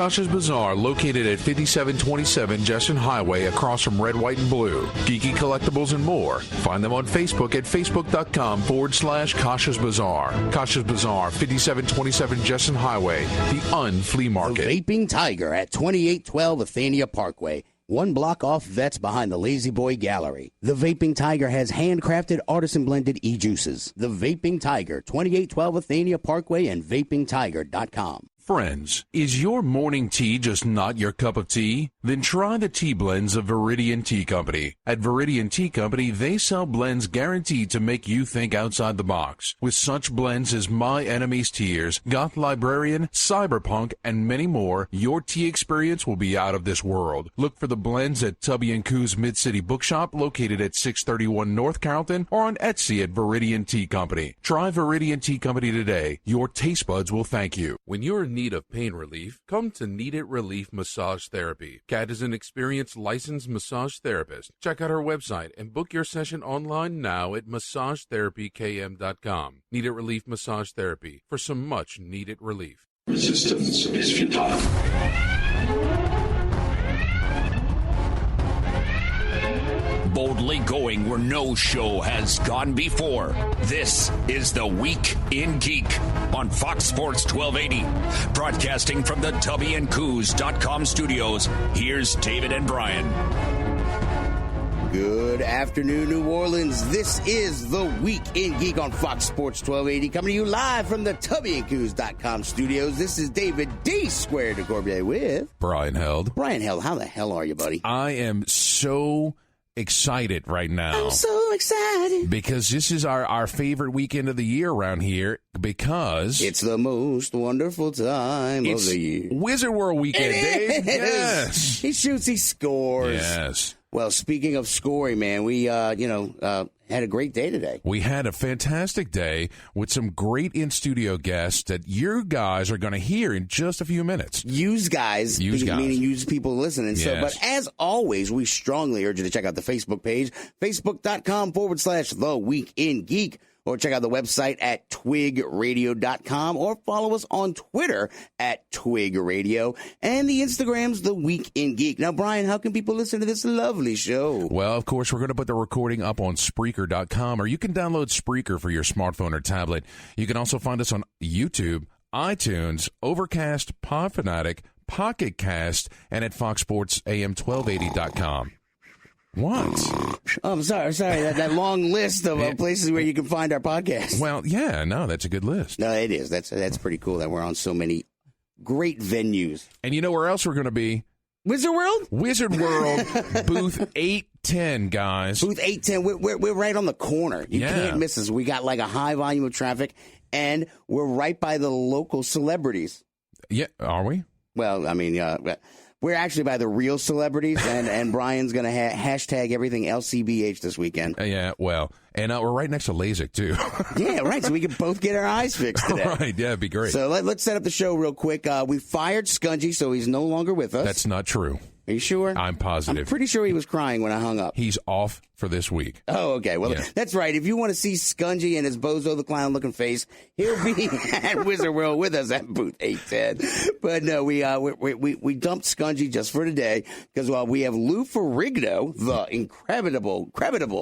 Kasha's Bazaar, located at 5727 Jesson Highway, across from Red, White, and Blue. Geeky collectibles and more. Find them on Facebook at facebook.com/Kasha's Bazaar. Kasha's Bazaar, 5727 Jesson Highway, the Flea Market. The Vaping Tiger at 2812 Athenia Parkway. 1 block off Vets behind the Lazy Boy Gallery. The Vaping Tiger has handcrafted artisan-blended e-juices. The Vaping Tiger, 2812 Athenia Parkway and vapingtiger.com. Friends, is your morning tea just not your cup of tea? Then try the tea blends of Viridian Tea Company. At Viridian Tea Company, they sell blends guaranteed to make you think outside the box. With such blends as My Enemy's Tears, Goth Librarian, Cyberpunk, and many more, your tea experience will be out of this world. Look for the blends at Tubby & Coo's Mid-City Bookshop, located at 631 North Carrollton, or on Etsy at Viridian Tea Company. Try Viridian Tea Company today. Your taste buds will thank you. When you're in need of pain relief, come to Need It Relief Massage Therapy. Kat is an experienced licensed massage therapist. Check out her website and book your session online now at massagetherapykm.com. Need It Relief Massage Therapy for some much needed relief. Resistance is futile. Boldly going where no show has gone before. This is the Week in Geek on Fox Sports 1280. Broadcasting from the tubbyandcoos.com studios, here's David and Brian. Good afternoon, New Orleans. This is the Week in Geek on Fox Sports 1280, coming to you live from the tubbyandcoos.com studios. This is David D. Square de Corbier with Brian Held. Brian Held, how the hell are you, buddy? I am so excited right now. I'm so excited. Because this is our favorite weekend of the year around here, because it's the most wonderful time of the year. Wizard World weekend, Dave. Yes. He shoots, he scores. Yes. Well, speaking of scoring, man, we, had a great day today. We had a fantastic day with some great in-studio guests that you guys are going to hear in just a few minutes. Use guys. Meaning use people listening. Yes. So, but as always, we strongly urge you to check out the Facebook page, facebook.com/The Week in Geek. Or check out the website at twigradio.com, or follow us on Twitter at Twig Radio, and the Instagram's The Week in Geek. Now, Brian, how can people listen to this lovely show? Well, of course, we're going to put the recording up on Spreaker.com, or you can download Spreaker for your smartphone or tablet. You can also find us on YouTube, iTunes, Overcast, Podfanatic, Pocket Cast, and at FoxSportsAM1280.com. What? Oh, I'm sorry. That long list of places where you can find our podcast. Well, yeah, no, that's a good list. No, it is. That's pretty cool that we're on so many great venues. And you know where else we're going to be? Wizard World? Wizard World, booth 810, guys. Booth 810. We're right on the corner. You can't miss us. We got like a high volume of traffic, and we're right by the local celebrities. Yeah, are we? Well, I mean, we're actually by the real celebrities, and Brian's going to hashtag everything LCBH this weekend. Yeah, well, and we're right next to LASIK, too. Yeah, right, so we can both get our eyes fixed today. Right, yeah, it'd be great. So let's set up the show real quick. We fired Skungy, so he's no longer with us. That's not true. Are you sure? I'm positive. I'm pretty sure he was crying when I hung up. He's off for this week. Oh, okay. Well, That's right. If you want to see Skungy and his Bozo the Clown looking face, he'll be at Wizard World with us at booth 810. But no, we dumped Skungy just for today because we have Lou Ferrigno, the incredible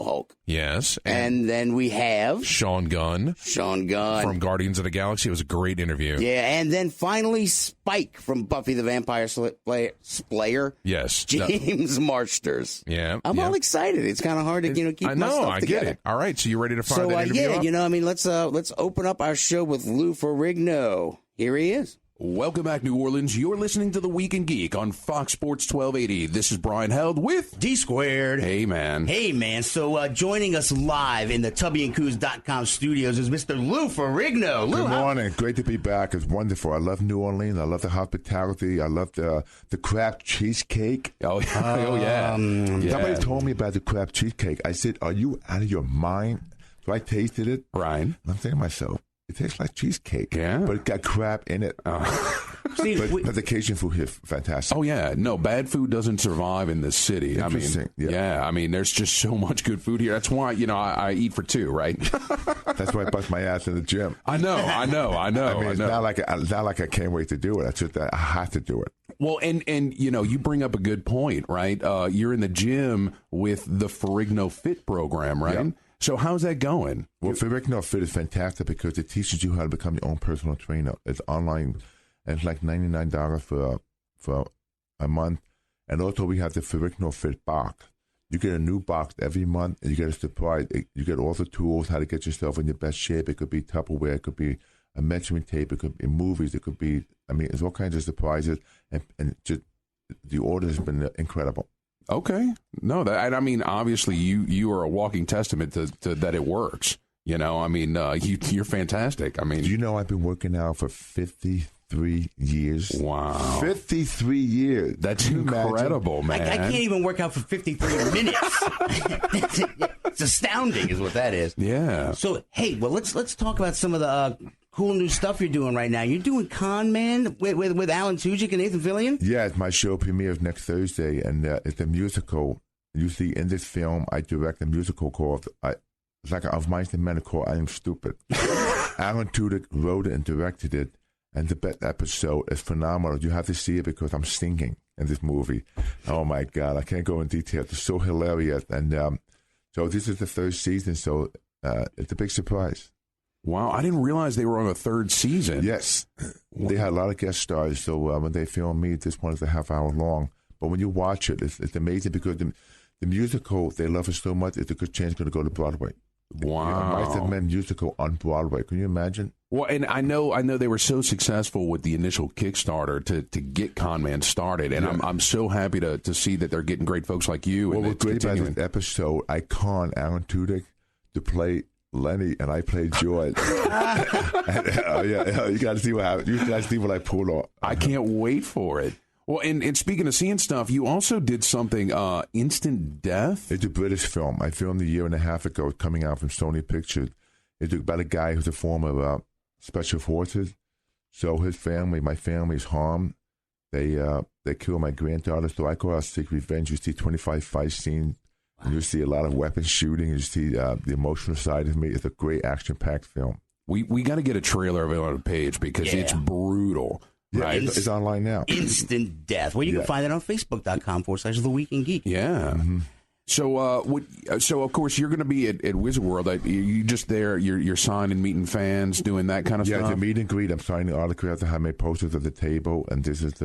Hulk. Yes. And then we have Sean Gunn from Guardians of the Galaxy. It was a great interview. Yeah, and then finally Spike from Buffy the Vampire Slayer. Yes. James Marsters. Yeah. I'm all excited. It's kind of hard to keep my stuff together. I know, I get it. All right, so you ready to fire that interview up? Let's open up our show with Lou Ferrigno. Here he is. Welcome back, New Orleans. You're listening to The Week in Geek on Fox Sports 1280. This is Brian Held with D Squared. Hey, man. Hey, man. So joining us live in the tubbyandcoos.com studios is Mr. Lou Ferrigno. Lou, good morning. Great to be back. It's wonderful. I love New Orleans. I love the hospitality. I love the crab cheesecake. Oh, yeah. Somebody told me about the crab cheesecake. I said, are you out of your mind? So I tasted it. Right. And I'm saying to myself, it tastes like cheesecake, but it got crab in it. But the Cajun food here, fantastic. Oh, yeah. No, bad food doesn't survive in this city. Interesting. I mean, there's just so much good food here. That's why, I eat for two, right? That's why I bust my ass in the gym. I know. I mean, it's not like I can't wait to do it. I have to do it. Well, and you bring up a good point, right? You're in the gym with the Ferrigno Fit program, right? Yeah. So how's that going? Well, Ferrigno Fit is fantastic because it teaches you how to become your own personal trainer. It's online, and it's like $99 for a month. And also, we have the Ferrigno Fit box. You get a new box every month, and you get a surprise. You get all the tools, how to get yourself in your best shape. It could be Tupperware, it could be a measuring tape, it could be movies, it could be, there's all kinds of surprises, and just the order has been incredible. Okay. No, obviously you are a walking testament to that it works. You're fantastic. Do you know I've been working out for 53 years? Wow. 53 years. That's incredible, man. I can't even work out for 53 minutes. It's astounding is what that is. Yeah. So, hey, well, let's talk about some of the cool new stuff you're doing right now. You're doing Con Man with Alan Tudyk and Nathan Fillion? Yeah, my show premieres next Thursday, and it's a musical. You see, in this film, I direct a musical called, it's like Of Mice and Men called I Am Stupid. Alan Tudyk wrote it and directed it, and the best episode is phenomenal. You have to see it because I'm singing in this movie. Oh, my God, I can't go in detail. It's so hilarious. And so this is the third season, so it's a big surprise. Wow, I didn't realize they were on a third season. Yes. They had a lot of guest stars, so when they filmed me, this one is a half hour long. But when you watch it, it's amazing because the musical, they love it so much, it's a good chance going to go to Broadway. Wow. Mice and Men musical on Broadway. Can you imagine? Well, and I know they were so successful with the initial Kickstarter to get Con Man started, and yeah. I'm so happy to see that they're getting great folks like you. Well, what's great about this episode, I con Alan Tudyk to play Lenny, and I played George. Yeah, you got to see what happened. You got to see what I pulled off. I can't wait for it. Well, and speaking of seeing stuff, you also did something, Instant Death? It's a British film. I filmed a year and a half ago, coming out from Sony Pictures. It's about a guy who's a former Special Forces. So his family, my family's harmed. They killed my granddaughter, so I go out to seek revenge. You see 25 fight scenes. And you see a lot of weapons shooting. You see the emotional side of me. It's a great action-packed film. We got to get a trailer of it on the page because it's brutal. Yeah, right? It's online now. Instant Death. Well, you can find it on Facebook.com/The Week in Geek. Yeah. Mm-hmm. So of course you're going to be at Wizard World. You just there. You're signing, meeting fans, doing that kind of stuff. Yeah, the meet and greet. I'm signing autographs. I have my posters at the table, and this is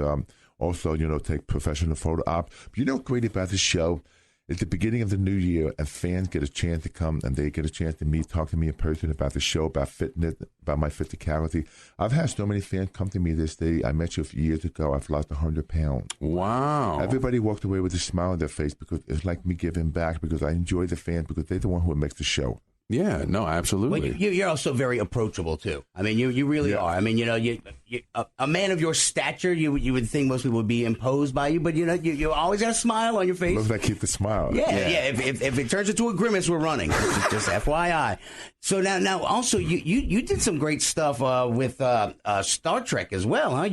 also take professional photo op. But what's great about the show? It's the beginning of the new year, and fans get a chance to come, and they get a chance to talk to me in person about the show, about fitness, about my physicality. I've had so many fans come to me this day. I met you a few years ago. I've lost 100 pounds. Wow. Everybody walked away with a smile on their face because it's like me giving back because I enjoy the fans because they're the one who makes the show. Yeah, no, absolutely. Well, you're also very approachable, too. I mean, you really are. I mean, you a man of your stature, you would think most people would be imposed by you, but, you always got a smile on your face. Love that keep the smile. Yeah. If it turns into a grimace, we're running. Just FYI. So now also, you did some great stuff with Star Trek as well, huh?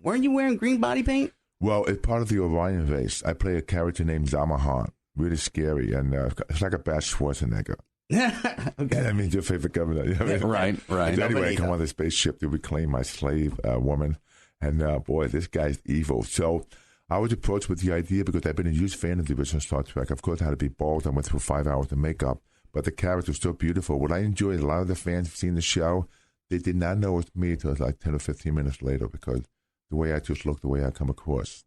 Weren't you wearing green body paint? Well, it's part of the Orion race. I play a character named Zamahan. Really scary, and it's like a bad Schwarzenegger. Okay. I mean, your favorite governor. Right. Anyway, I come on the spaceship to reclaim my slave woman. And boy, this guy's evil. So I was approached with the idea because I've been a huge fan of the original Star Trek. Of course, I had to be bald. I went through 5 hours of makeup. But the character was so beautiful. What I enjoyed, a lot of the fans have seen the show. They did not know it was me until like 10 or 15 minutes later because the way I just look, the way I come across.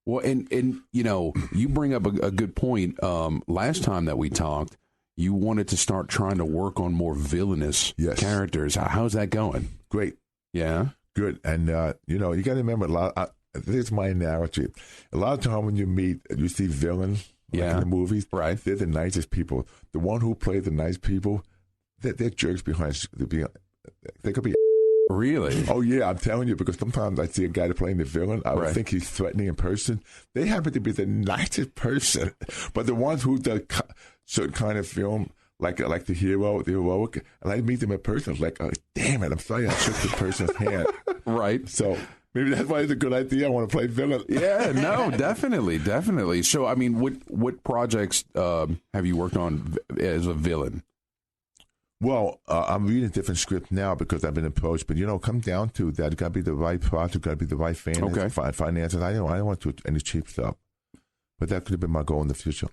Well, and you bring up a good point. Last time that we talked, you wanted to start trying to work on more villainous characters. How's that going? Great. Yeah? Good. And, you got to remember, this is my analogy. A lot of time when you meet, you see villains in the movies. Right. They're the nicest people. The one who plays the nice people, they're jerks behind. They could be. Really? Oh, yeah, I'm telling you, because sometimes I see a guy playing the villain. I would think he's threatening in person. They happen to be the nicest person. But the ones who do certain kind of film, like the hero, the heroic, and I meet them in person, it's like, oh, damn it, I'm sorry I shook the person's hand. Right. So maybe that's why it's a good idea. I want to play villain. Yeah, no, definitely. So, I mean, what projects have you worked on as a villain? Well, I'm reading a different script now because I've been approached. But, come down to that. It's got to be the right project, got to be the right finances. I don't want to do any cheap stuff. But that could have been my goal in the future.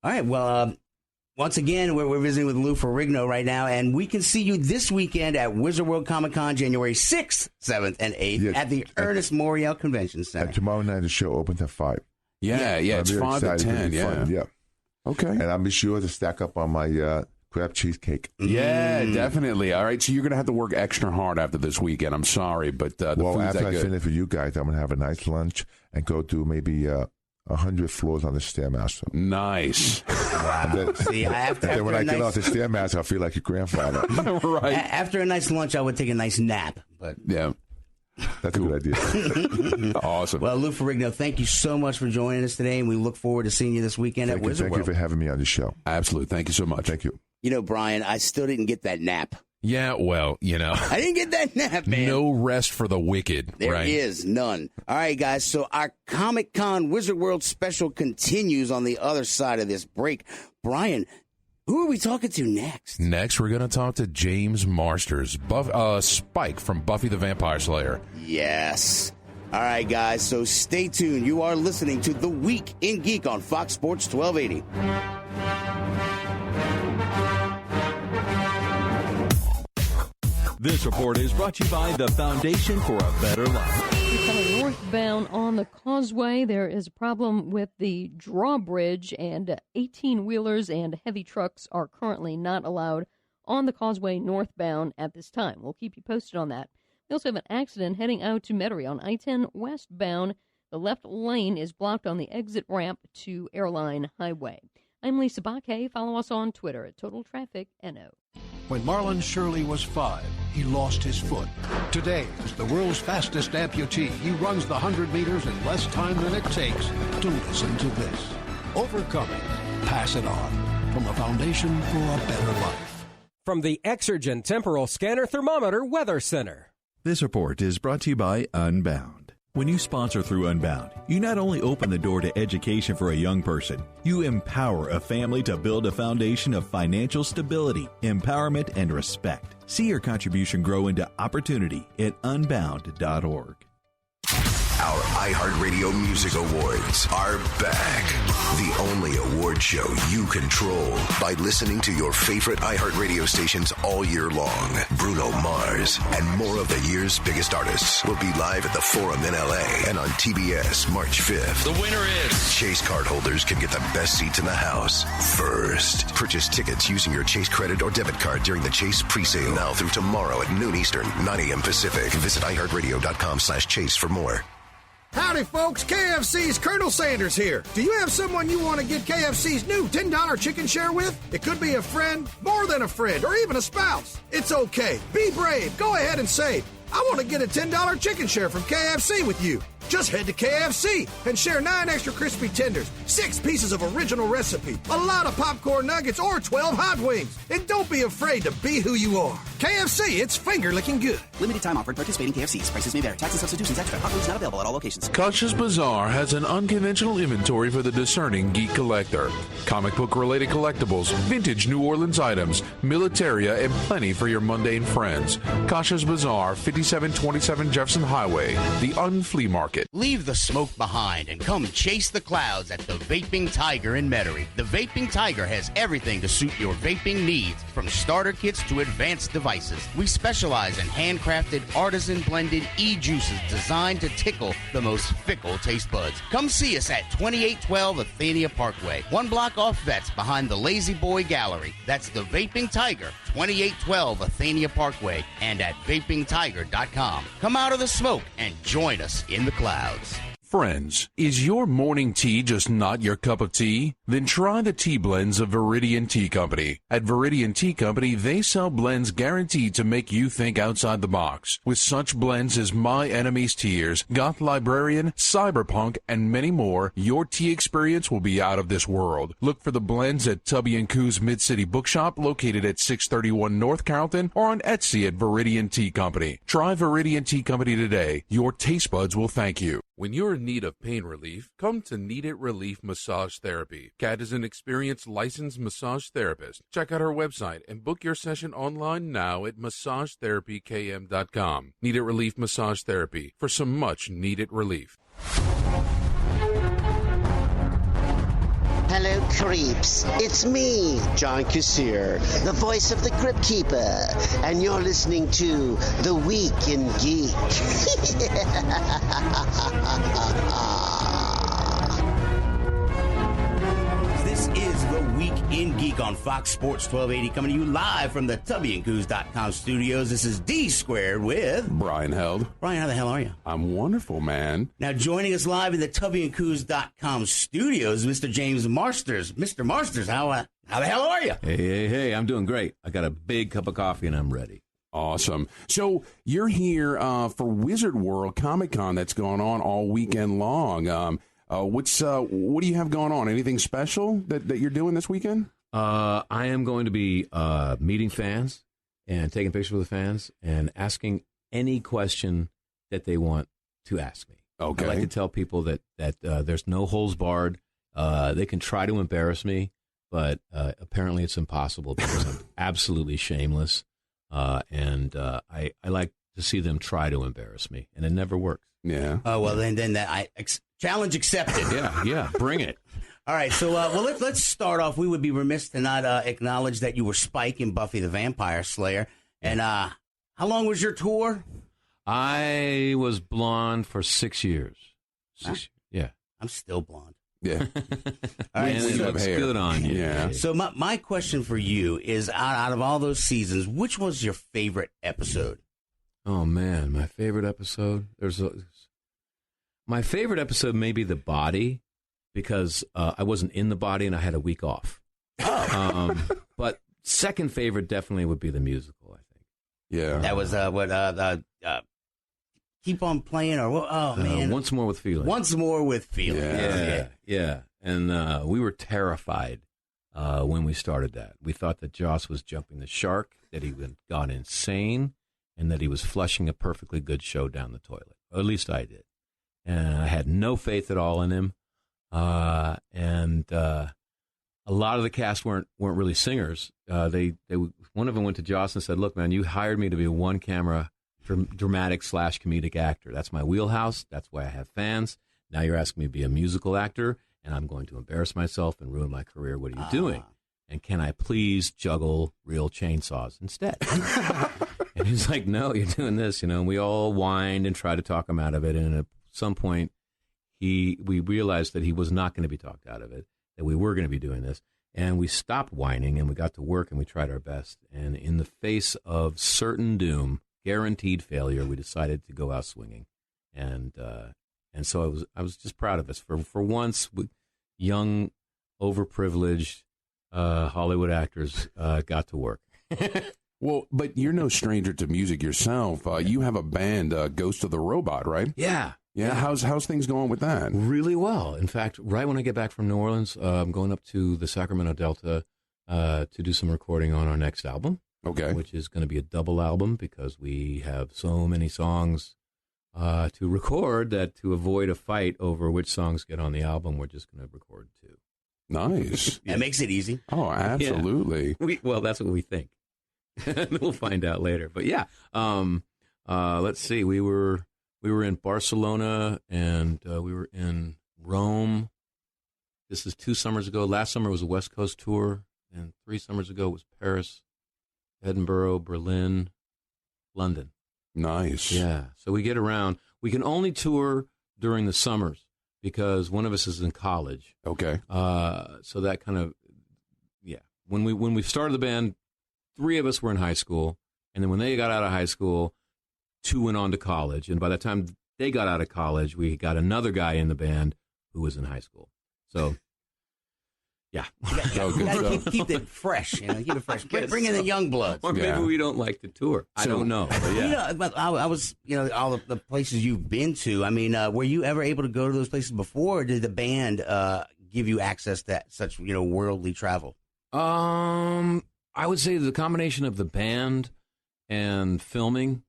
All right. Well, once again, we're visiting with Lou Ferrigno right now, and we can see you this weekend at Wizard World Comic Con, January 6th, 7th, and 8th at the Ernest Morial Convention Center. And tomorrow night, the show opens at 5. Yeah, it's 5 to 10. Yeah. Okay. And I'll be sure to stack up on my crab cheesecake. Yeah, definitely. All right, so you're going to have to work extra hard after this weekend. I'm sorry, but the food's after that I good. finish with you guys, I'm going to have a nice lunch and go do maybe 100 floors on the Stairmaster. Nice. Wow. See, then when I get off the Stairmaster, I feel like your grandfather. Right. After a nice lunch, I would take a nice nap. But yeah. That's a good idea. Awesome. Well, Lou Ferrigno, thank you so much for joining us today, and we look forward to seeing you this weekend at Wizard World. Thank you for having me on the show. Absolutely. Thank you so much. Thank you. Brian, I still didn't get that nap. Yeah, well, I didn't get that nap, man. No rest for the wicked. There is none. All right, guys, so our Comic-Con Wizard World special continues on the other side of this break. Brian, who are we talking to next? Next, we're going to talk to James Marsters, Spike from Buffy the Vampire Slayer. Yes. All right, guys, so stay tuned. You are listening to The Week in Geek on Fox Sports 1280. This report is brought to you by the Foundation for a Better Life. Coming northbound on the causeway, there is a problem with the drawbridge, and 18-wheelers and heavy trucks are currently not allowed on the causeway northbound at this time. We'll keep you posted on that. We also have an accident heading out to Metairie on I-10 westbound. The left lane is blocked on the exit ramp to Airline Highway. I'm Lisa Baque. Follow us on Twitter at Total Traffic NO. When Marlon Shirley was 5, he lost his foot. Today, as the world's fastest amputee, he runs the 100 meters in less time than it takes to listen to this. Overcome it. Pass it on. From the Foundation for a Better Life. From the Exergen Temporal Scanner Thermometer Weather Center. This report is brought to you by Unbound. When you sponsor through Unbound, you not only open the door to education for a young person, you empower a family to build a foundation of financial stability, empowerment, and respect. See your contribution grow into opportunity at unbound.org. Our iHeartRadio Music Awards are back. The only award show you control by listening to your favorite iHeartRadio stations all year long. Bruno Mars and more of the year's biggest artists will be live at the Forum in LA and on TBS March 5th. The winner is Chase card holders can get the best seats in the house first. Purchase tickets using your Chase credit or debit card during the Chase presale now through tomorrow at noon Eastern, 9 a.m. Pacific. Visit iHeartRadio.com/Chase for more. Howdy, folks. KFC's Colonel Sanders here. Do you have someone you want to get KFC's new $10 chicken share with? It could be a friend, more than a friend, or even a spouse. It's okay. Be brave. Go ahead and say, I want to get a $10 chicken share from KFC with you. Just head to KFC and share 9 extra crispy tenders, 6 pieces of original recipe, a lot of popcorn nuggets, or 12 hot wings. And don't be afraid to be who you are. KFC, it's finger-licking good. Limited time offered. Participating KFCs. Prices may vary. Tax and substitutions extra. Hot wings not available at all locations. Kosh's Bazaar has an unconventional inventory for the discerning geek collector. Comic book-related collectibles, vintage New Orleans items, militaria, and plenty for your mundane friends. Kosh's Bazaar, 5727 Jefferson Highway, the Unflea Market. Leave the smoke behind and come chase the clouds at the Vaping Tiger in Metairie. The Vaping Tiger has everything to suit your vaping needs, from starter kits to advanced devices. We specialize in handcrafted, artisan-blended e-juices designed to tickle the most fickle taste buds. Come see us at 2812 Athenia Parkway, 1 block off Vets behind the Lazy Boy Gallery. That's the Vaping Tiger, 2812 Athenia Parkway, and at vapingtiger.com. Come out of the smoke and join us in the clouds. Friends, is your morning tea just not your cup of tea? Then try the tea blends of Viridian Tea Company. At Viridian Tea Company, they sell blends guaranteed to make you think outside the box. With such blends as My Enemy's Tears, Goth Librarian, Cyberpunk, and many more, your tea experience will be out of this world. Look for the blends at Tubby & Coo's Mid-City Bookshop, located at 631 North Carrollton, or on Etsy at Viridian Tea Company. Try Viridian Tea Company today. Your taste buds will thank you. When you're in need of pain relief, come to Need It Relief Massage Therapy. Kat is an experienced licensed massage therapist. Check out her website and book your session online now at massagetherapykm.com. Need It Relief Massage Therapy for some much needed relief. Hello, creeps. It's me, John Kassir, the voice of the Crypt Keeper, and you're listening to The Week in Geek. This is The Week in Geek on Fox Sports 1280, coming to you live from the tubbyandcoos.com studios. This is D Squared with Brian Held. Brian, how the hell are you? I'm wonderful, man. Now, joining us live in the tubbyandcoos.com studios, Mr. James Marsters. Mr. Marsters, how the hell are you? Hey, I'm doing great. I got a big cup of coffee and I'm ready. Awesome. So you're here for Wizard World Comic-Con that's going on all weekend long. What do you have going on? Anything special that you're doing this weekend? I am going to be meeting fans and taking pictures with the fans and asking any question that they want to ask me. Okay. I like to tell people that there's no holes barred. They can try to embarrass me, but apparently it's impossible because I'm absolutely shameless. And I like to see them try to embarrass me, and it never works. Yeah. Oh, well, then challenge accepted. Yeah, bring it. All right, so let's start off. We would be remiss to not acknowledge that you were Spike in Buffy the Vampire Slayer. And how long was your tour? I was blonde for 6 years. Yeah. I'm still blonde. Yeah. All right, it looks good on you. Yeah. So my question for you is, out of all those seasons, which was your favorite episode? Oh, man, my favorite episode? My favorite episode may be The Body, because I wasn't in the body and I had a week off. Oh. But second favorite definitely would be the musical, I think. Yeah. That was Keep on Playing, or what? Oh, man. Once More with Feeling. Once More with Feeling. Yeah. And we were terrified when we started that. We thought that Joss was jumping the shark, that he had gone insane, and that he was flushing a perfectly good show down the toilet. Or at least I did. And I had no faith at all in him. And a lot of the cast weren't really singers. One of them went to Joss and said, "Look, man, you hired me to be a one-camera dramatic/comedic actor. That's my wheelhouse. That's why I have fans. Now you're asking me to be a musical actor, and I'm going to embarrass myself and ruin my career. What are you doing? And can I please juggle real chainsaws instead?" And he's like, "No, you're doing this." And we all whined and tried to talk him out of it. And at some point, we realized that he was not going to be talked out of it, that we were going to be doing this. And we stopped whining, and we got to work, and we tried our best. And in the face of certain doom, guaranteed failure, we decided to go out swinging. And so I was just proud of us. For once, young, overprivileged Hollywood actors got to work. Well, but you're no stranger to music yourself. You have a band, Ghost of the Robot, right? Yeah. How's things going with that? Really well. In fact, right when I get back from New Orleans, I'm going up to the Sacramento Delta to do some recording on our next album. Okay. Which is going to be a double album because we have so many songs to record that to avoid a fight over which songs get on the album, we're just going to record two. Nice. That makes it easy. Oh, absolutely. Yeah. Well, that's what we think. We'll find out later. But yeah, let's see. We were in Barcelona and we were in Rome. This is 2 summers ago. Last summer was a West Coast tour, and 3 summers ago was Paris, Edinburgh, Berlin, London. Nice. Yeah. So we get around. We can only tour during the summers because one of us is in college. Okay. So that kind of, yeah. When we started the band, 3 of us were in high school, and then when they got out of high school, 2 went on to college. And by the time they got out of college, we got another guy in the band who was in high school. So, yeah. You gotta keep it fresh. Keep it fresh. Bring in the young blood. Or maybe we don't like to tour. I don't know. But yeah. But I was, all of the places you've been to. I mean, were you ever able to go to those places before, or did the band give you access to such, worldly travel? I would say the combination of the band and filming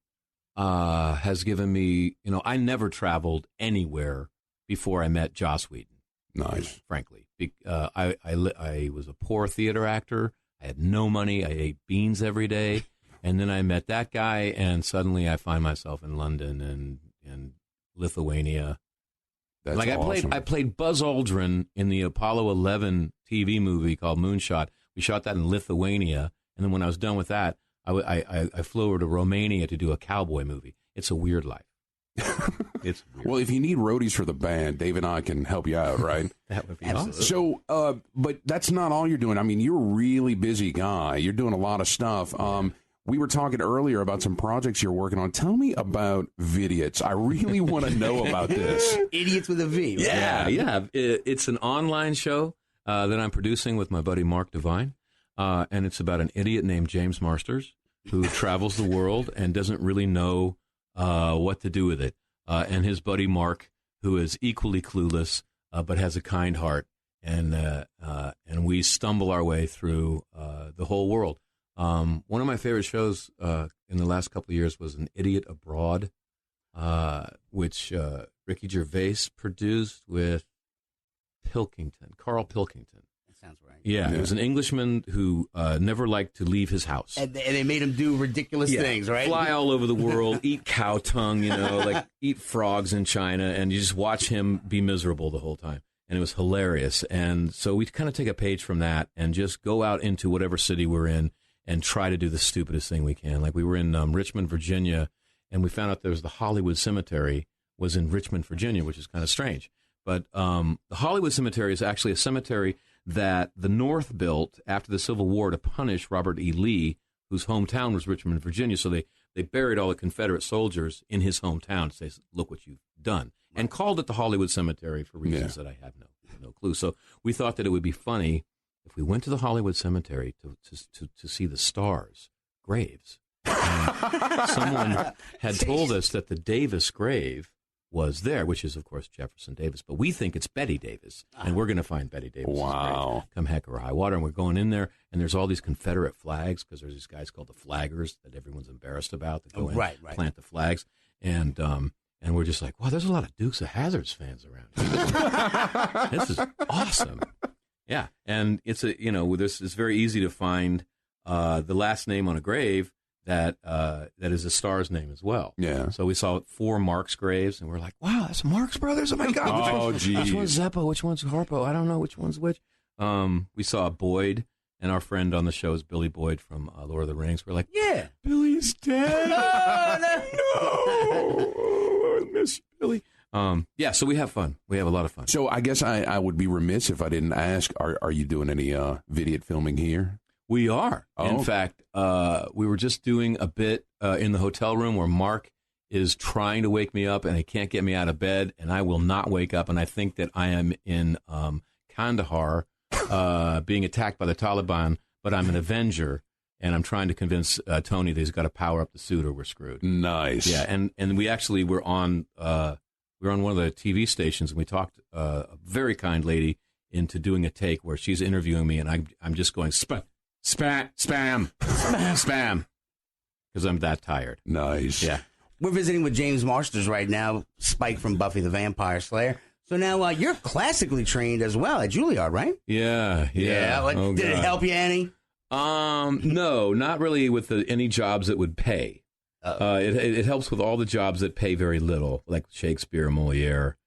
has given me, I never traveled anywhere before I met Joss Whedon. Nice. Frankly. I was a poor theater actor. I had no money. I ate beans every day. And then I met that guy, and suddenly I find myself in London and Lithuania. That's like awesome. I played Buzz Aldrin in the Apollo 11 TV movie called Moonshot. We shot that in Lithuania, and then when I was done with that, I flew over to Romania to do a cowboy movie. It's a weird life. It's weird. Well, if you need roadies for the band, Dave and I can help you out, right? That would be awesome. So, but that's not all you're doing. I mean, you're a really busy guy. You're doing a lot of stuff. We were talking earlier about some projects you're working on. Tell me about Vidiots. I really want to know about this. Idiots with a V. Right? Yeah. It's an online show that I'm producing with my buddy Mark Devine, and it's about an idiot named James Marsters who travels the world and doesn't really know what to do with it. And his buddy Mark, who is equally clueless but has a kind heart, and we stumble our way through the whole world. One of my favorite shows in the last couple of years was An Idiot Abroad, which Ricky Gervais produced with Carl Pilkington. That sounds right. Yeah, he was an Englishman who never liked to leave his house. And they made him do ridiculous things, right? Fly all over the world, eat cow tongue, like eat frogs in China, and you just watch him be miserable the whole time. And it was hilarious. And so we kind of take a page from that and just go out into whatever city we're in and try to do the stupidest thing we can. Like we were in Richmond, Virginia, and we found out there was the Hollywood Cemetery was in Richmond, Virginia, which is kind of strange. But the Hollywood Cemetery is actually a cemetery that the North built after the Civil War to punish Robert E. Lee, whose hometown was Richmond, Virginia. So they buried all the Confederate soldiers in his hometown to say, look what you've done, and called it the Hollywood Cemetery for reasons that I have no clue. So we thought that it would be funny if we went to the Hollywood Cemetery to see the stars' graves. And someone had told us that the Davis grave was there, which is, of course, Jefferson Davis. But we think it's Betty Davis, and we're going to find Betty Davis' grave come heck or high water. And we're going in there, and there's all these Confederate flags, because there's these guys called the Flaggers that everyone's embarrassed about that go in plant the flags. And we're just like, wow, there's a lot of Dukes of Hazzards fans around here. This is awesome. Yeah, and it's it's very easy to find the last name on a grave that is a star's name as well. Yeah. So we saw 4 Marx graves, and we're like, wow, that's Marx Brothers. Oh my God. Which one's Zeppo? Which one's Harpo? I don't know which one's which. We saw Boyd, and our friend on the show is Billy Boyd from Lord of the Rings. We're like, yeah, Billy's dead. No, I miss you, Billy. So we have fun. We have a lot of fun. So I guess I would be remiss if I didn't ask, are you doing any Vidiot filming here? We are. Oh. In fact, we were just doing a bit in the hotel room where Mark is trying to wake me up, and he can't get me out of bed, and I will not wake up. And I think that I am in Kandahar being attacked by the Taliban, but I'm an Avenger, and I'm trying to convince Tony that he's got to power up the suit or we're screwed. Nice. Yeah, and we actually were on one of the TV stations, and we talked a very kind lady into doing a take where she's interviewing me, and I'm just going spam, because I'm that tired. Nice. Yeah. We're visiting with James Marsters right now, Spike from Buffy the Vampire Slayer. So now you're classically trained as well at Juilliard, right? Yeah. Did it help you any? No, not really with any jobs that would pay. It helps with all the jobs that pay very little, like Shakespeare, Moliere,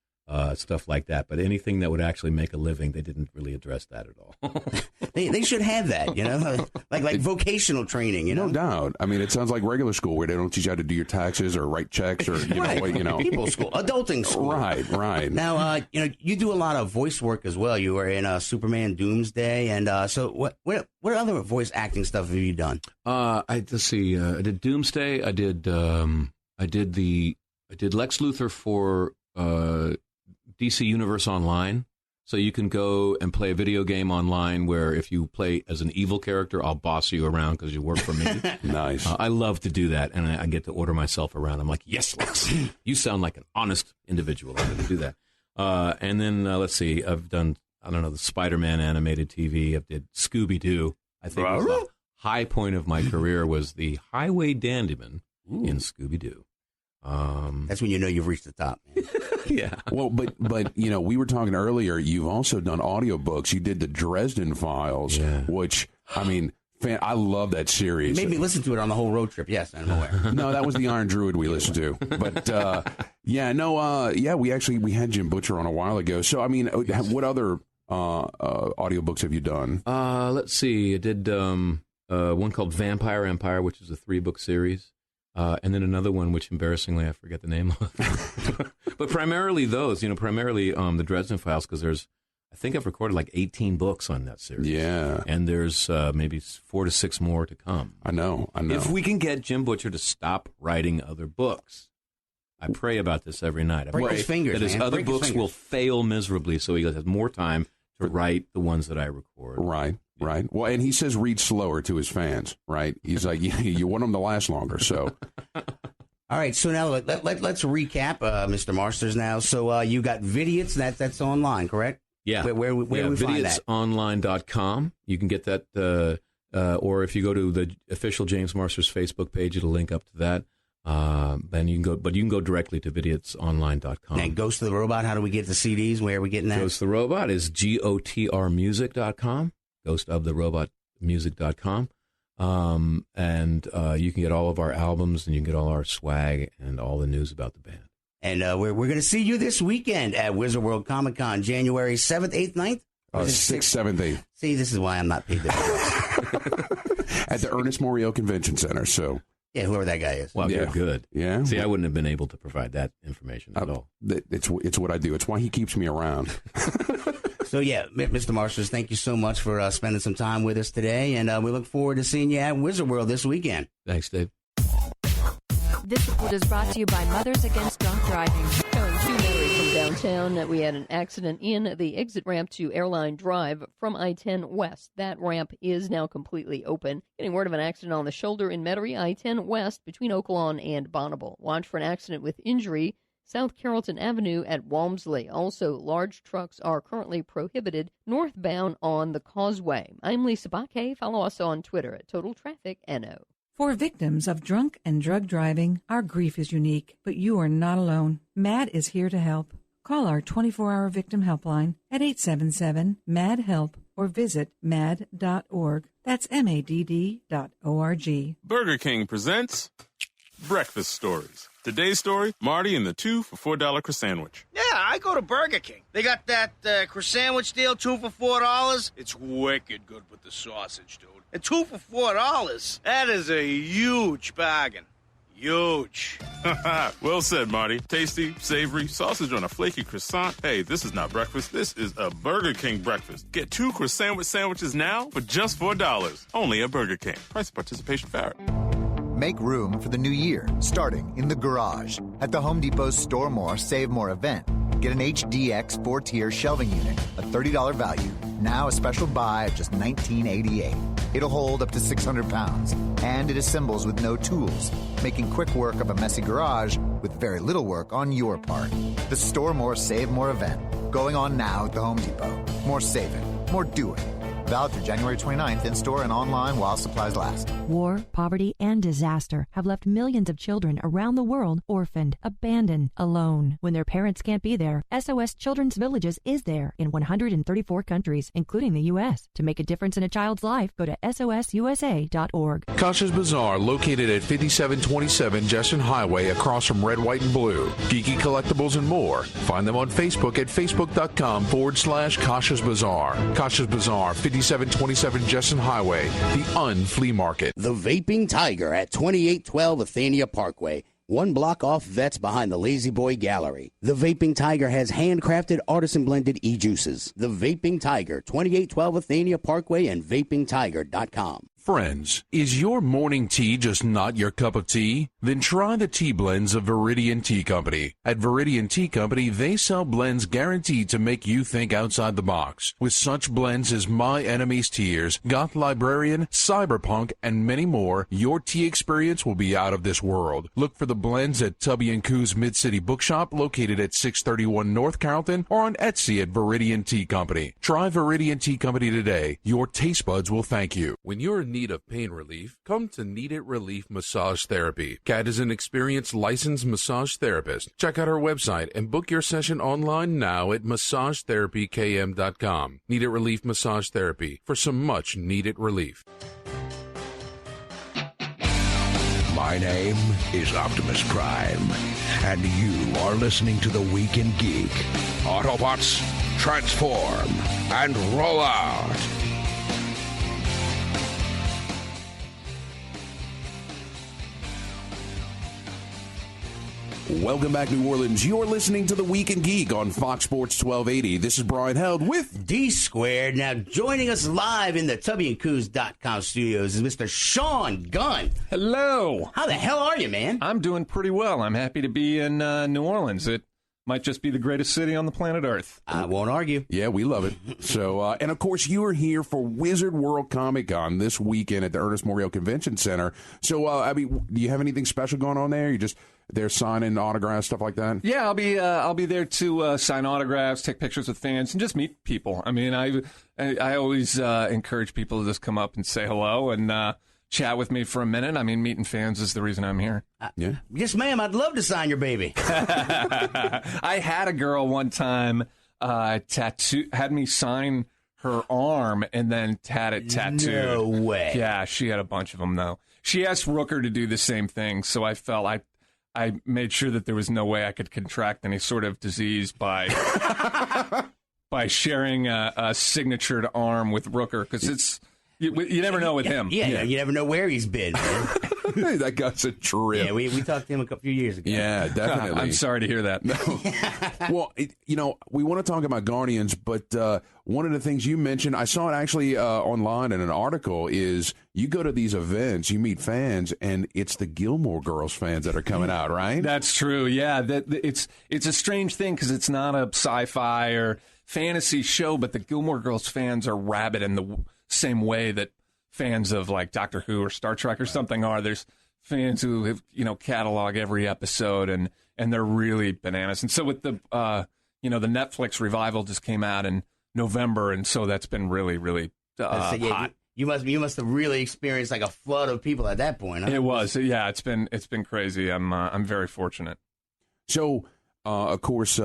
stuff like that. But anything that would actually make a living, they didn't really address that at all. They should have that, like vocational training, No doubt. I mean, it sounds like regular school where they don't teach you how to do your taxes or write checks or, People school, adulting school. Right. Now, you do a lot of voice work as well. You were in Superman Doomsday. And so what other voice acting stuff have you done? Let's see. I did Doomsday. I did Lex Luthor for DC Universe Online. So you can go and play a video game online where if you play as an evil character, I'll boss you around because you work for me. Nice. I love to do that, and I get to order myself around. I'm like, yes, Lex, you sound like an honest individual. I'm going to do that. And then, let's see, I've done, the Spider-Man animated TV. I did Scooby-Doo. I think the high point of my career was the Highway Dandyman in Scooby-Doo. That's when you know you've reached the top, man. Yeah. Well, but we were talking earlier. You've also done audiobooks. You did the Dresden Files, which I love that series. You made me listen to it on the whole road trip. Yes, I'm aware. No, that was the Iron Druid we listened to. But we had Jim Butcher on a while ago. So what other audiobooks have you done? Let's see. I did one called Vampire Empire, which is a 3-book series. And then another one, which embarrassingly I forget the name of. But primarily those, the Dresden Files, because I think I've recorded like 18 books on that series. Yeah. And there's maybe 4 to 6 more to come. I know. If we can get Jim Butcher to stop writing other books. I pray about this every night. I Break pray his fingers, that his man. other Break his books fingers. will fail miserably so he has more time to write the ones that I record. Right. Well, and he says read slower to his fans, right? He's like, you want them to last longer, so. All right, so now let's recap, Mr. Marsters now. So you got Vidiots, that's online, correct? Yeah. Where do we find that? Vidiotsonline.com. You can get that, or if you go to the official James Marsters Facebook page, it'll link up to that. Then you can go directly to vidiotsonline.com. And Ghost of the Robot, how do we get the CDs? Where are we getting that? Ghost of the Robot is gotrmusic.com, ghostoftheRobotmusic.com. And you can get all of our albums, and you can get all our swag and all the news about the band. And we're going to see you this weekend at Wizard World Comic Con, January 7th, 8th, 9th? 6th, 7th, 8th. See, this is why I'm not paid to at the Ernest Moriot Convention Center, so. Yeah, whoever that guy is. Well, you're good. Yeah. See, I wouldn't have been able to provide that information at all. It's what I do. It's why he keeps me around. So, Mr. Marsters, thank you so much for spending some time with us today, and we look forward to seeing you at Wizard World this weekend. Thanks, Dave. This report is brought to you by Mothers Against Drunk Driving. Going to Mary from downtown, we had an accident in the exit ramp to Airline Drive from I-10 West. That ramp is now completely open. Getting word of an accident on the shoulder in Metairie, I-10 West between Oaklawn and Bonneville. Watch for an accident with injury, South Carrollton Avenue at Walmsley. Also, large trucks are currently prohibited northbound on the Causeway. I'm Lisa Baquet. Follow us on Twitter at Total Traffic NO. For victims of drunk and drug driving, our grief is unique, but you are not alone. MAD is here to help. Call our 24-hour victim helpline at 877-MAD-HELP or visit mad.org. That's MADD.org. Burger King presents Breakfast Stories. Today's story, Marty and the 2 for $4 croissant. Yeah, I go to Burger King. They got that croissant deal, 2 for $4. It's wicked good with the sausage, dude. And 2 for $4, that is a huge bargain. Huge. Well said, Marty. Tasty, savory, sausage on a flaky croissant. Hey, this is not breakfast. This is a Burger King breakfast. Get 2 croissant sandwiches now for just $4. Only at Burger King. Price and participation vary. Make room for the new year, starting in the garage. At the Home Depot Store More, Save More event. Get an HDX 4-tier shelving unit, a $30 value. Now a special buy at just $19.88. It'll hold up to 600 pounds, and it assembles with no tools, making quick work of a messy garage with very little work on your part. The Store More, Save More event, going on now at the Home Depot. More saving, more doing. Valid through January 29th in store and online while supplies last. War, poverty, and disaster have left millions of children around the world orphaned, abandoned, alone. When their parents can't be there, SOS Children's Villages is there in 134 countries, including the U.S. To make a difference in a child's life, go to sosusa.org. Kasha's Bazaar, located at 5727 Jesson Highway across from Red, White, and Blue. Geeky collectibles and more. Find them on Facebook at facebook.com/Kasha's Bazaar. Kasha's Bazaar, 5727 Jesson Highway, the Flea Market. The Vaping Tiger at 2812 Athenia Parkway, 1 block off Vets behind the Lazy Boy Gallery. The Vaping Tiger has handcrafted artisan-blended e-juices. The Vaping Tiger, 2812 Athenia Parkway and vapingtiger.com. Friends, is your morning tea just not your cup of tea? Then try the tea blends of Viridian Tea Company. At Viridian Tea Company, they sell blends guaranteed to make you think outside the box. With such blends as My Enemy's Tears, Goth Librarian, Cyberpunk, and many more, your tea experience will be out of this world. Look for the blends at Tubby & Coo's Mid-City Bookshop, located at 631 North Carrollton, or on Etsy at Viridian Tea Company. Try Viridian Tea Company today. Your taste buds will thank you. When you're in need of pain relief, come to Need It Relief Massage Therapy. Kat is an experienced licensed massage therapist. Check out her website and book your session online now at massagetherapykm.com. Need It Relief Massage Therapy for some much needed relief. My name is Optimus Prime, and you are listening to The Week in Geek. Autobots, transform and roll out. Welcome back, New Orleans. You're listening to The Week in Geek on Fox Sports 1280. This is Brian Held with D Squared. Now, joining us live in the TubbyandCoos.com studios is Mr. Sean Gunn. Hello. How the hell are you, man? I'm doing pretty well. I'm happy to be in New Orleans. It might just be the greatest city on the planet Earth. I won't argue. Yeah, we love it. So, and of course, you are here for Wizard World Comic Con this weekend at the Ernest Morial Convention Center. So, I mean, do you have anything special going on there? You just they're signing autographs, stuff like that? Yeah, I'll be there to sign autographs, take pictures with fans, and just meet people. I mean, I always encourage people to just come up and say hello and chat with me for a minute. I mean, meeting fans is the reason I'm here. Yeah. Yes, ma'am. I'd love to sign your baby. I had a girl one time had me sign her arm and then had it tattooed. No way. Yeah, she had a bunch of them, though. She asked Rooker to do the same thing, so I felt I made sure that there was no way I could contract any sort of disease by sharing a signatured arm with Rooker, because it's you never know with him. Yeah, you never know where he's been, man. That guy's a trip. Yeah, we talked to him a few years ago. Yeah, definitely. I'm sorry to hear that. Well, we want to talk about Guardians, but one of the things you mentioned, I saw it actually online in an article, is you go to these events, you meet fans, and it's the Gilmore Girls fans that are coming out, right? That's true. Yeah, it's a strange thing because it's not a sci-fi or fantasy show, but the Gilmore Girls fans are rabid in the same way that fans of like Doctor Who or Star Trek or something are. There's fans who have, catalog every episode and they're really bananas. And so with the the Netflix revival just came out in November, and so that's been really, really hot. You must have really experienced like a flood of people at that point. Huh? It was, yeah. It's been crazy. I'm very fortunate. So, of course,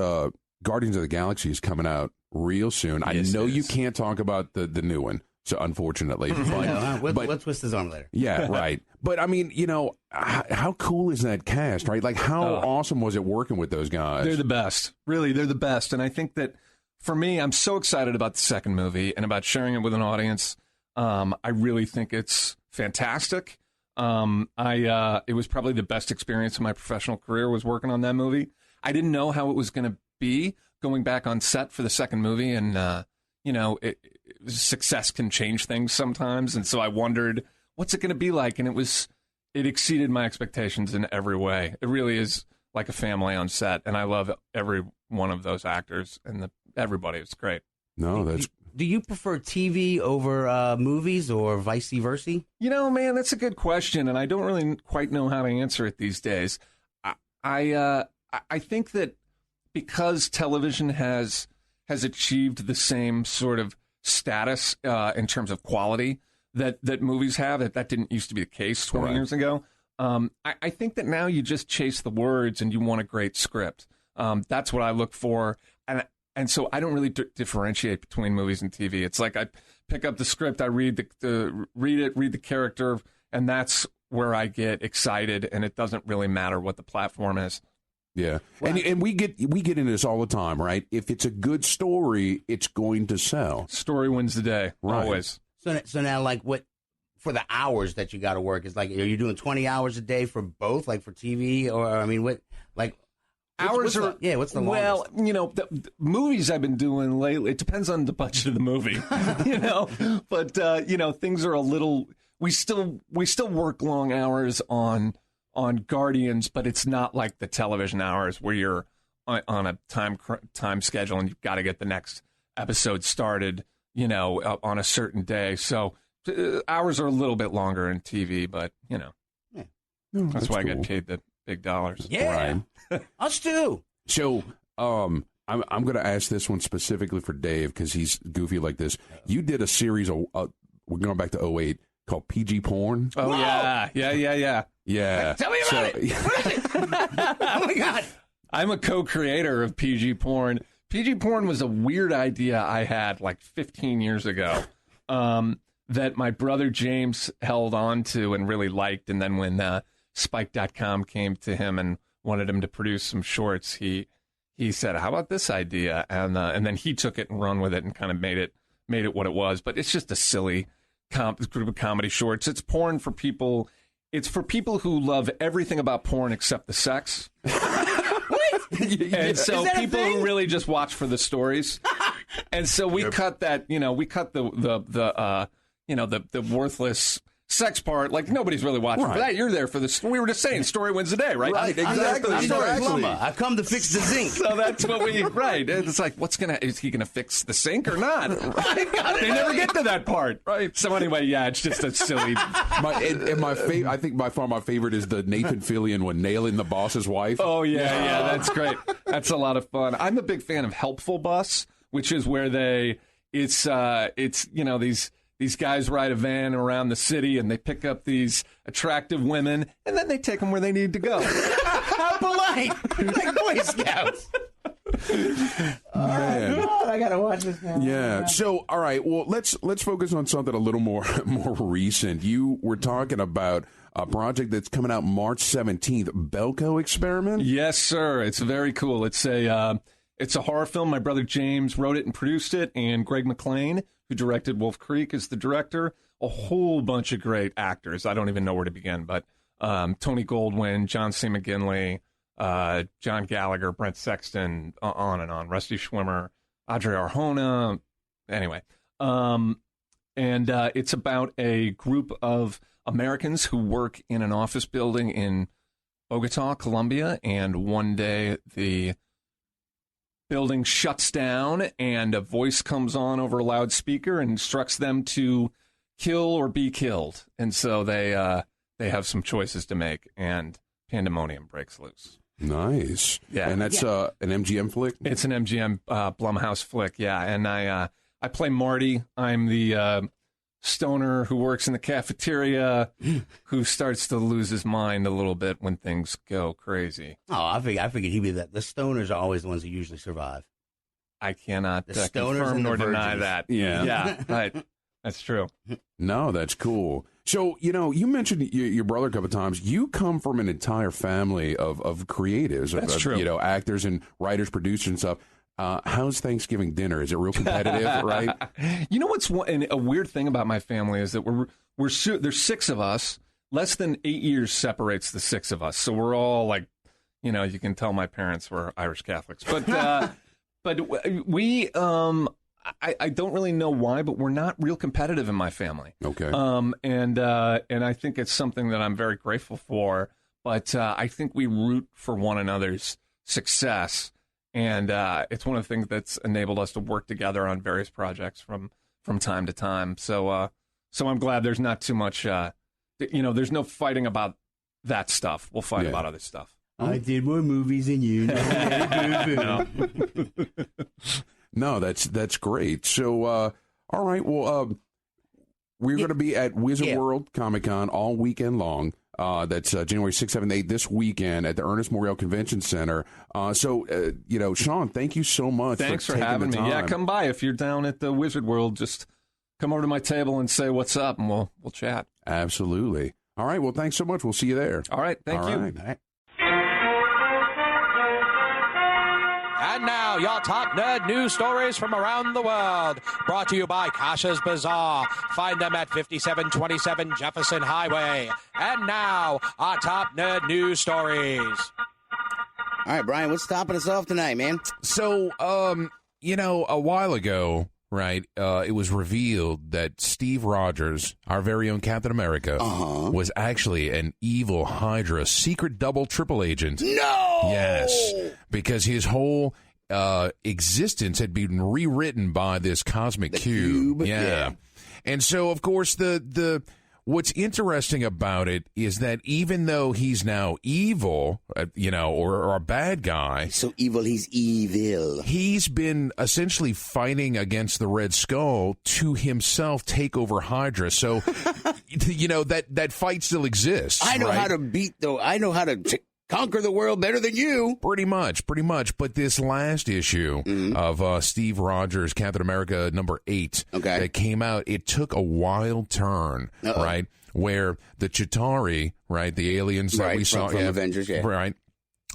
Guardians of the Galaxy is coming out real soon. Yes, I know you can't talk about the new one. So unfortunately, we'll twist his arm later. Yeah, right. But I mean, how cool is that cast, right? Like, how awesome was it working with those guys? They're the best. Really, they're the best. And I think that for me, I'm so excited about the second movie and about sharing it with an audience. I really think it's fantastic. It was probably the best experience of my professional career was working on that movie. I didn't know how it was going to be going back on set for the second movie, and success can change things sometimes, and so I wondered, what's it going to be like? And it exceeded my expectations in every way. It really is like a family on set, and I love every one of those actors and everybody. It's great. No, that's. Do you prefer TV over movies or vice versa? Man, that's a good question, and I don't really quite know how to answer it these days. I think that because television has achieved the same sort of status in terms of quality that movies have, that didn't used to be the case 20 years ago. I think that now you just chase the words and you want a great script. That's what I look for. And so I don't really differentiate between movies and TV. It's like I pick up the script, I read the character, and that's where I get excited, and it doesn't really matter what the platform is. Yeah, and we get into this all the time, right? If it's a good story, it's going to sell. Story wins the day, right. Always. So now, like, what for the hours that you got to work is like, are you doing 20 hours a day for both, like for TV, or I mean, what like hours are? What's the well, longest? The movies I've been doing lately. It depends on the budget of the movie, but things are a little. We still work long hours on Guardians, but it's not like the television hours where you're on a time schedule and you've got to get the next episode started, on a certain day. So hours are a little bit longer in TV, but that's why I get paid the big dollars. Yeah, us too. So, I'm going to ask this one specifically for Dave because he's goofy like this. You did a series of we're going back to 2008. called PG Porn. Oh, Whoa! Yeah. Tell me about it. What is it? Oh, my God. I'm a co-creator of PG Porn. PG Porn was a weird idea I had like 15 years ago that my brother James held on to and really liked. And then when Spike.com came to him and wanted him to produce some shorts, he said, how about this idea? And then he took it and run with it and kind of made it what it was. But it's just a silly group of comedy shorts. It's porn for people. It's for people who love everything about porn except the sex. And so people who really just watch for the stories. And so we cut that, we cut the worthless sex part. Like, nobody's really watching for that. You're there for the we were just saying, story wins the day, right? Right, exactly. I'm the plumber. I come to fix the zinc. So that's what right. It's like, is he going to fix the sink or not? They never get to that part. Right. So anyway, it's just a silly. I think by far my favorite is the Nathan Fillion one, nailing the boss's wife. Oh, yeah, that's great. That's a lot of fun. I'm a big fan of Helpful Bus, which is where these guys ride a van around the city and they pick up these attractive women and then they take them where they need to go. How polite! Like Boy Scouts. Man. God, I gotta watch this now. Yeah. So, all right. Well, let's focus on something a little more recent. You were talking about a project that's coming out March 17th, Belko Experiment. Yes, sir. It's very cool. It's a horror film. My brother James wrote it and produced it, and Greg McLean, who directed Wolf Creek, is the director. A whole bunch of great actors. I don't even know where to begin, but Tony Goldwyn, John C. McGinley, John Gallagher, Brent Sexton, on and on. Rusty Schwimmer, Audrey Arjona. Anyway, and it's about a group of Americans who work in an office building in Bogota, Colombia, and one day the building shuts down and a voice comes on over a loudspeaker and instructs them to kill or be killed. And so they have some choices to make, and pandemonium breaks loose. Nice. Yeah. And that's an MGM flick? It's an MGM Blumhouse flick, yeah. And I play Marty. I'm the stoner who works in the cafeteria who starts to lose his mind a little bit when things go crazy. Oh, I figured he'd be that. The stoners are always the ones who usually survive. I cannot the stoners confirm nor deny virgins. that. Yeah. Right. That's true. No, that's cool. So, you mentioned your brother a couple of times. You come from an entire family of creatives. That's true. Actors and writers, producers and stuff. How's Thanksgiving dinner? Is it real competitive, right? You know what's a weird thing about my family is that there's six of us. Less than 8 years separates the six of us. So we're all like, you can tell my parents were Irish Catholics. But we, I don't really know why, but we're not real competitive in my family. Okay. And I think it's something that I'm very grateful for. But I think we root for one another's success. And it's one of the things that's enabled us to work together on various projects from time to time. So I'm glad there's not too much, there's no fighting about that stuff. We'll fight about other stuff. I did more movies than you. No, that's great. So, all right. Well, we're going to be at Wizard World Comic Con all weekend long. That's January 6th, 7th, 8th, this weekend at the Ernest Morial Convention Center. Sean, thank you so much. Thanks for having me. Yeah, come by if you're down at the Wizard World. Just come over to my table and say what's up, and we'll chat. Absolutely. All right. Well, thanks so much. We'll see you there. All right. Thank you. Right. And now, your top nerd news stories from around the world. Brought to you by Kasha's Bazaar. Find them at 5727 Jefferson Highway. And now, our top nerd news stories. All right, Brian, what's topping us off tonight, man? So, a while ago, right, it was revealed that Steve Rogers, our very own Captain America, was actually an evil Hydra secret double triple agent. No! Yes, because his whole existence had been rewritten by this cosmic cube. Yeah. And so, of course, what's interesting about it is that even though he's now evil, or a bad guy. So evil, he's evil. He's been essentially fighting against the Red Skull to himself take over Hydra. So, that fight still exists. I know right? how to beat, though. I know how to conquer the world better than you. Pretty much. But this last issue of Steve Rogers, Captain America #8, that came out, it took a wild turn, right? Where the Chitauri, right, the aliens that we saw from Avengers, right,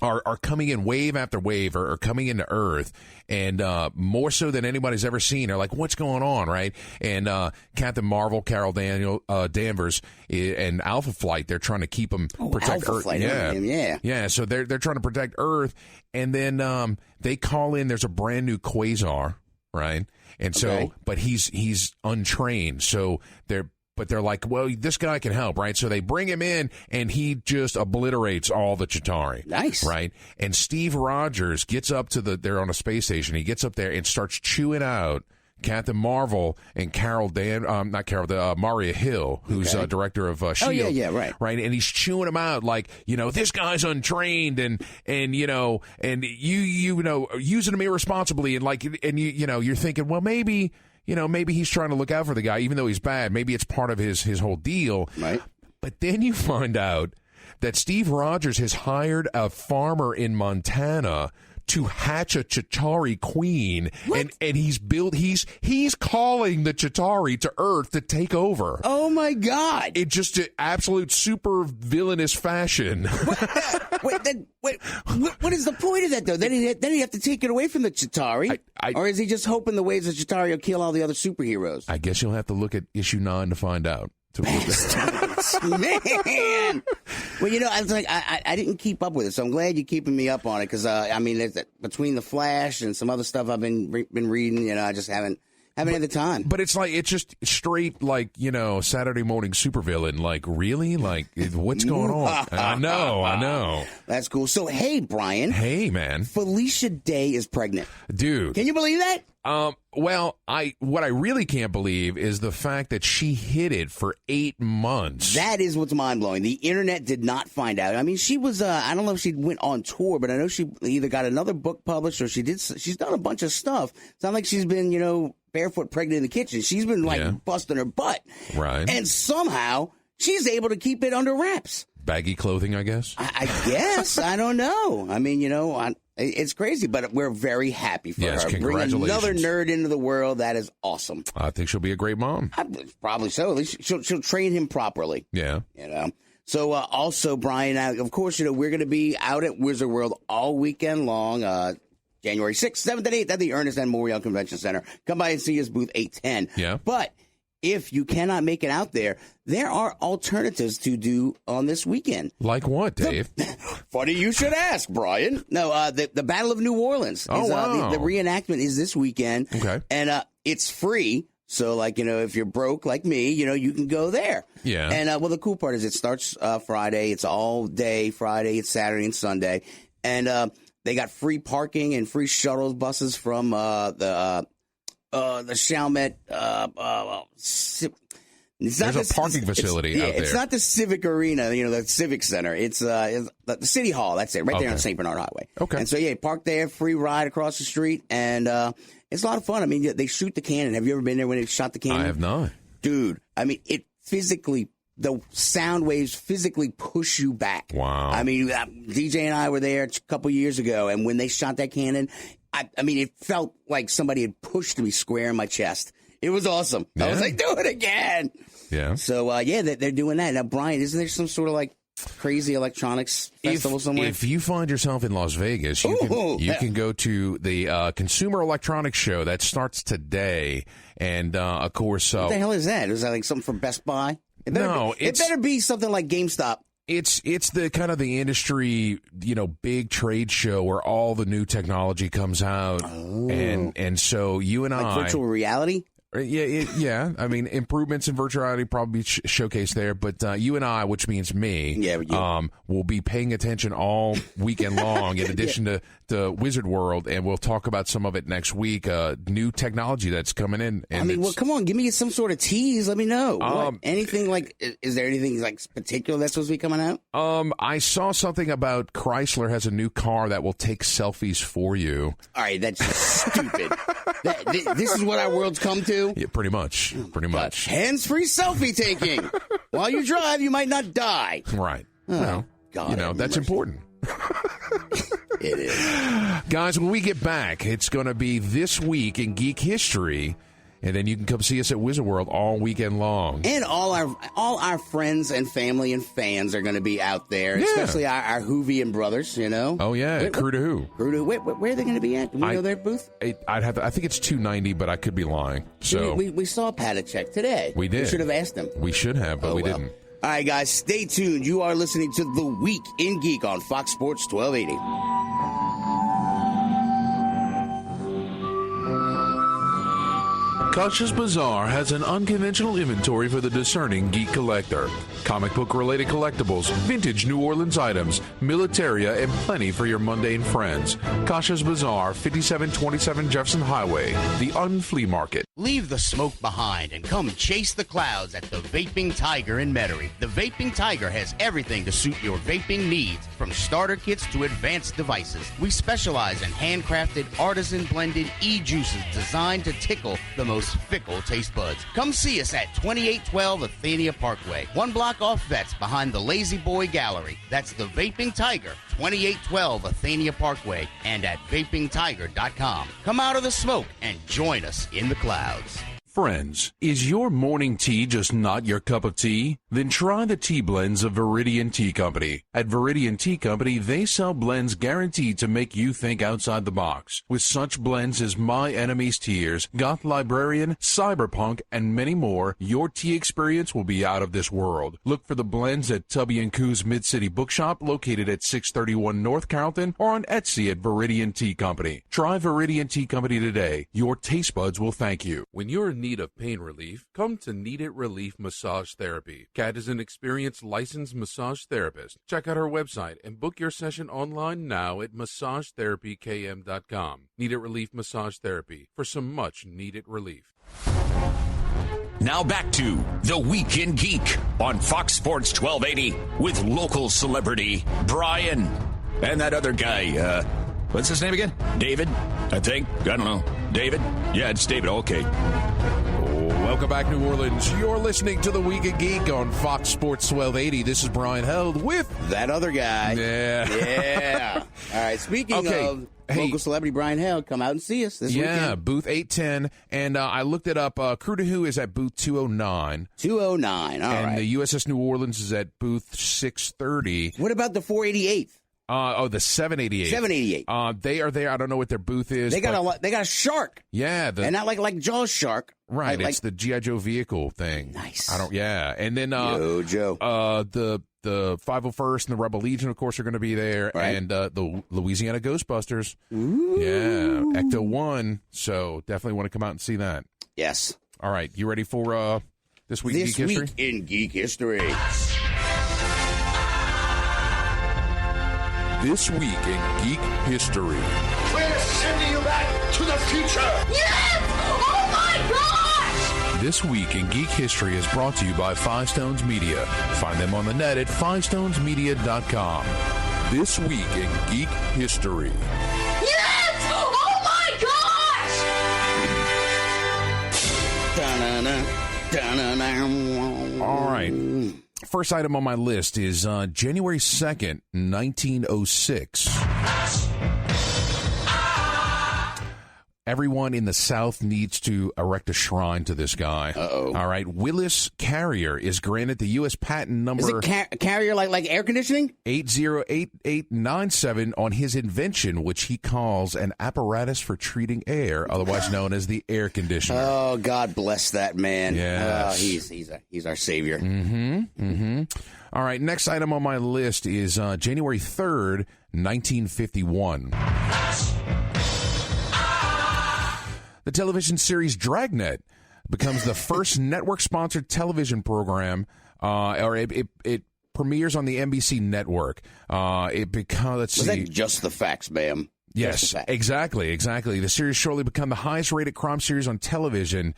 are coming in wave after wave, are coming into Earth, and more so than anybody's ever seen. They're like, what's going on, right? And Captain Marvel, Carol Danvers, and Alpha Flight, they're trying to keep them protect Alpha Earth. Flight, yeah. So they're trying to protect Earth, and then they call in. There's a brand new Quasar, right? And so, but he's untrained, so they're like, well, this guy can help, right? So they bring him in, and he just obliterates all the Chitauri. Nice. Right? And Steve Rogers gets up to they're on a space station. He gets up there and starts chewing out Captain Marvel and Maria Hill, who's director of S.H.I.E.L.D. Oh, yeah, right. Right? And he's chewing him out like, this guy's untrained and you using him irresponsibly. And you're thinking, well, maybe he's trying to look out for the guy, even though he's bad. Maybe it's part of his whole deal. Right. But then you find out that Steve Rogers has hired a farmer in Montana to hatch a Chitauri queen, and he's calling the Chitauri to Earth to take over. Oh my God! It just an absolute super villainous fashion. What is the point of that though? Then he have to take it away from the Chitauri, or is he just hoping the ways of Chitauri will kill all the other superheroes? I guess you'll have to look at issue 9 to find out. Man, well, I was like, I didn't keep up with it, so I'm glad you're keeping me up on it because between the Flash and some other stuff I've been reading, I just haven't had the time. But it's just straight Saturday morning supervillain. Like, really? Like, what's going on? I know. That's cool. So, hey, Brian. Hey, man. Felicia Day is pregnant. Dude. Can you believe that? Well, what I really can't believe is the fact that she hid it for 8 months. That is what's mind-blowing. The internet did not find out. I mean, she was, I don't know if she went on tour, but I know she either got another book published or she's done a bunch of stuff. Sounds like she's been, barefoot pregnant in the kitchen. She's been, busting her butt. Right. And somehow she's able to keep it under wraps. Baggy clothing, I guess? I guess. I don't know. I mean, it's crazy, but we're very happy for her. Congratulations. Bring another nerd into the world. That is awesome. I think she'll be a great mom. Probably so. At least she'll train him properly. Yeah. So also, Brian, of course, we're going to be out at Wizard World all weekend long. January 6th, 7th, and 8th at the Ernest N. Morial Convention Center. Come by and see us, booth 810. Yeah. But if you cannot make it out there are alternatives to do on this weekend. Like what, Dave? Funny you should ask, Brian. No, the Battle of New Orleans. Wow. The reenactment is this weekend. Okay. And it's free. So, if you're broke like me, you can go there. Yeah. And, the cool part is it starts Friday. It's all day Friday. It's Saturday and Sunday. And they got free parking and free shuttle buses from the Chalmette. There's a parking facility out there. It's not the Civic Arena, the Civic Center. It's the City Hall. That's it, right there on St. Bernard Highway. Okay. And so, park there, free ride across the street, and it's a lot of fun. I mean, they shoot the cannon. Have you ever been there when they shot the cannon? I have not. Dude, I mean, the sound waves physically push you back. Wow. I mean, DJ and I were there a couple years ago, and when they shot that cannon, I mean, it felt like somebody had pushed me square in my chest. It was awesome. Yeah. I was like, do it again. Yeah. So, they're doing that. Now, Brian, isn't there some sort of crazy electronics festival somewhere? If you find yourself in Las Vegas, you can go to the Consumer Electronics Show. That starts today. And, of course... what the hell is that? Is that something from Best Buy? It better be something like GameStop. It's the kind of the industry, big trade show where all the new technology comes out. Oh. And so you and I... virtual reality? Yeah. I mean, improvements in virtual reality probably showcased there, but you and I, which means me, will be paying attention all weekend long. In addition Wizard World, and we'll talk about some of it next week. New technology that's coming in. And well, come on, give me some sort of tease. Let me know. Anything like? Is there anything like particular that's supposed to be coming out? I saw something about Chrysler has a new car that will take selfies for you. All right, that's just stupid. This is what our world's come to? Yeah, pretty much. Pretty much. Hands-free selfie taking. While you drive, you might not die. Right. Oh, God, that's important. It is. Guys, when we get back, it's going to be This Week in Geek History. And then you can come see us at Wizard World all weekend long. And all our friends and family and fans are going to be out there, especially our Whovian brothers, you know. Oh, yeah, Crew to Who. Crew to Who. Where are they going to be at? Do we know their booth? I think it's 290, but I could be lying. So we saw Padacek today. We did. We should have asked them. We should have, but we didn't. All right, guys, stay tuned. You are listening to The Week in Geek on Fox Sports 1280. Kosh's Bazaar has an unconventional inventory for the discerning geek collector. Comic book-related collectibles, vintage New Orleans items, militaria, and plenty for your mundane friends. Kosh's Bazaar, 5727 Jefferson Highway, the Unflea Market. Leave the smoke behind and come chase the clouds at the Vaping Tiger in Metairie. The Vaping Tiger has everything to suit your vaping needs, from starter kits to advanced devices. We specialize in handcrafted, artisan-blended e-juices designed to tickle the most fickle taste buds. Come see us at 2812 Athenia Parkway, one block off Vets behind the Lazy Boy Gallery. That's the Vaping Tiger, 2812 Athenia Parkway, and at vapingtiger.com. Come out of the smoke and join us in the clouds. Friends, is your morning tea just not your cup of tea? Then try the tea blends of Viridian Tea Company. At Viridian Tea Company, they sell blends guaranteed to make you think outside the box. With such blends as My Enemy's Tears, Goth Librarian, Cyberpunk, and many more, your tea experience will be out of this world. Look for the blends at Tubby & Coo's Mid-City Bookshop, located at 631 North Carrollton, or on Etsy at Viridian Tea Company. Try Viridian Tea Company today. Your taste buds will thank you. When you're in need of pain relief, come to Need It Relief Massage Therapy. Kat is an experienced licensed massage therapist. Check out her website and book your session online now at massagetherapykm.com. Need It Relief Massage Therapy for some much needed relief. Now back to The Week in Geek on Fox Sports 1280 with local celebrity Brian and that other guy, what's his name again? David, I think. I don't know. David? Yeah, it's David. Okay. Welcome back, New Orleans. You're listening to The Week of Geek on Fox Sports 1280. This is Brian Held with that other guy. Yeah. All right. Speaking of local celebrity Brian Held, come out and see us this weekend. Yeah, booth 810. And I looked it up. Crew to Who is at booth 209. 209. All right. And the USS New Orleans is at booth 630. What about the 488th? The 788. 788. They are there. I don't know what their booth is. They got a shark. Yeah, and not like Jaws shark. Right, it's the G.I. Joe vehicle thing. Nice. And then Yo, Joe. The 501st and the Rebel Legion, of course, are going to be there, right. And the Louisiana Ghostbusters. Ooh. Yeah, Ecto 1. So definitely want to come out and see that. Yes. All right, you ready for This Week in Geek History? This Week in Geek History. This Week in Geek History. We're sending you back to the future! Yes! Oh my gosh! This Week in Geek History is brought to you by Five Stones Media. Find them on the net at fivestonesmedia.com. This Week in Geek History. Yes! Oh my gosh! All right. First item on my list is January 2nd, 1906. Everyone in the South needs to erect a shrine to this guy. Uh-oh. All right. Willis Carrier is granted the U.S. patent number... Is it Carrier like air conditioning? 808897 on his invention, which he calls an apparatus for treating air, otherwise known as the air conditioner. Oh, God bless that man. Yes. He's our savior. All right. Next item on my list is January 3rd, 1951. The television series Dragnet becomes the first network-sponsored television program, it premieres on the NBC network. Was that Just the Facts, ma'am? Yes, exactly. The series shortly become the highest-rated crime series on television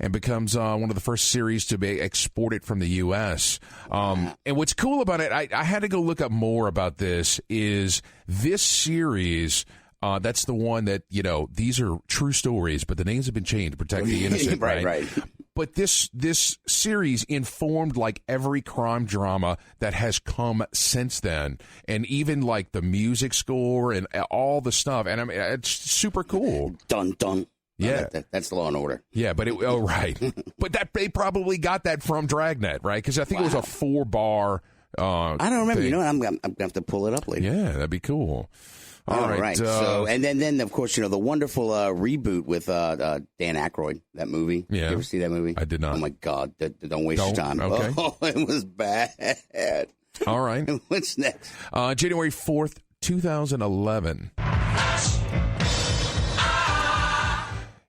and becomes one of the first series to be exported from the U.S. And what's cool about it, I had to go look up more about this, is this series... that's the one that, these are true stories, but the names have been changed to protect the innocent, right? But this series informed like every crime drama that has come since then, and even like the music score and all the stuff. And I mean, it's super cool. Dun dun. Yeah, that's Law and Order. Yeah, but right. But they probably got that from Dragnet, right? Because I think it was a 4-bar. I don't remember. thing. I'm gonna have to pull it up later. Yeah, that'd be cool. All right. So, and then of course, the wonderful reboot with Dan Aykroyd, that movie. Yeah. You ever see that movie? I did not. Oh, my God. Don't waste your time. Okay. Oh, it was bad. All right. What's next? January 4th, 2011.